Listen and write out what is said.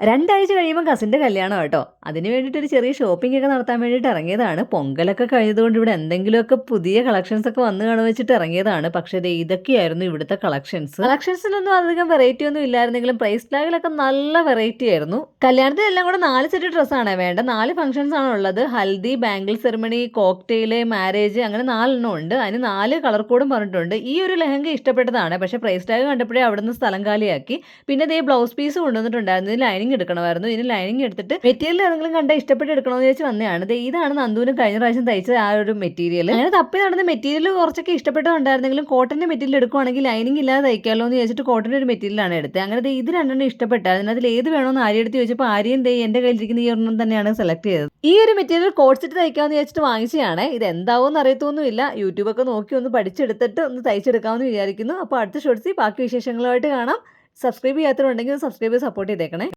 രണ്ടാഴ്ച കഴിയുമ്പോൾ കസിൻ്റെ കല്യാണം കേട്ടോ. അതിന് വേണ്ടിയിട്ട് ഒരു ചെറിയ ഷോപ്പിംഗ് ഒക്കെ നടത്താൻ വേണ്ടിയിട്ട് ഇറങ്ങിയതാണ്. പൊങ്കലൊക്കെ കഴിഞ്ഞതുകൊണ്ട് ഇവിടെ എന്തെങ്കിലുമൊക്കെ പുതിയ കളക്ഷൻസ് ഒക്കെ വന്ന് കാണുമെന്ന് വെച്ചിട്ട് ഇറങ്ങിയതാണ്. പക്ഷേ ദേ ഇതൊക്കെയായിരുന്നു ഇവിടുത്തെ കളക്ഷൻസിലൊന്നും അധികം വെറൈറ്റി ഒന്നും ഇല്ലായിരുന്നെങ്കിലും പ്രൈസ് ടാഗിലൊക്കെ നല്ല വെറൈറ്റി ആയിരുന്നു. കല്യാണത്തിന് എല്ലാം കൂടെ 4 സെറ്റ് ഡ്രസ്സാണ് വേണ്ട. 4 ഫംഗ്ഷൻസ് ആണ് ഉള്ളത്. Haldi, bangle ceremony, cocktail, marriage, അങ്ങനെ 4 എണ്ണം ഉണ്ട്. അതിന് 4 കളർ കോഡും പറഞ്ഞിട്ടുണ്ട്. ഈ ഒരു ലെഹങ്ക ഇഷ്ടപ്പെട്ടതാണ്. പക്ഷേ പ്രൈസ് ടാഗ് കണ്ടപ്പോഴേ അവിടുന്ന് സ്ഥലം കാലിയാക്കി. പിന്നെ ദേ ബ്ലൗസ് പീസ് കൊണ്ടുവന്നിട്ടുണ്ടായിരുന്നു. ഇതിൽ ലൈനിങ് എടുക്കണമായിരുന്നു. ഇതിന് ലൈനിങ് എടുത്തിട്ട് മെറ്റീരിയൽ ഏതെങ്കിലും കണ്ട ഇഷ്ടപ്പെട്ട് എടുക്കണമെന്ന് ചോദിച്ച് വന്നതാണ്. ഇതാണ് നന്ദുവിന് കഴിഞ്ഞ പ്രാവശ്യം തയ്ച്ച ആ ഒരു മെറ്റീരിയൽ. അങ്ങനെ തപ്പി നടന്ന മെറ്റീരിയൽ കുറച്ചൊക്കെ ഇഷ്ടപ്പെട്ടുണ്ടായിരുന്നെങ്കിലും കോട്ടന്റെ മെറ്റീരിയൽ എടുക്കുവാണെങ്കിൽ ലൈനിങ് ഇല്ലാതെ തയ്ക്കാമല്ലോ എന്ന് ചോദിച്ചിട്ട് കോട്ടന്റെ ഒരു മെറ്റീരിയലാണ് എടുത്തത്. അങ്ങനെ ഇത് രണ്ടെണ്ണം ഇഷ്ടപ്പെട്ടായിരുന്നു. അതിൽ ഏത് വേണമെന്ന് ആര്യ എടുത്ത് ചോദിച്ചപ്പോൾ ആര്യൻ എന്റെ കയ്യിലിരിക്കുന്ന ഈ ഒരെണ്ണം തന്നെയാണ് സെലക്ട് ചെയ്തത്. ഈ ഒരു മെറ്റീരിയൽ കോട്ട് സെറ്റ് തയ്ക്കാമെന്ന് ചോദിച്ചിട്ട് വാങ്ങിച്ചതാണ്. ഇത് എന്താവോന്ന് അറിയത്തൊന്നുമില്ല. യൂട്യൂബൊക്കെ നോക്കി ഒന്ന് പഠിച്ചെടുത്തിട്ട് ഒന്ന് തയ്ച്ചെടുക്കാമെന്ന് വിചാരിക്കുന്നു. അപ്പോൾ അടുത്ത ഷോർട്സിൽ ബാക്കി വിശേഷങ്ങളുമായിട്ട് കാണാം. സബ്സ്ക്രൈബ് ചെയ്യാത്തവരുണ്ടെങ്കിൽ സബ്സ്ക്രൈബ് സപ്പോർട്ട് ചെയ്തേക്കണേ.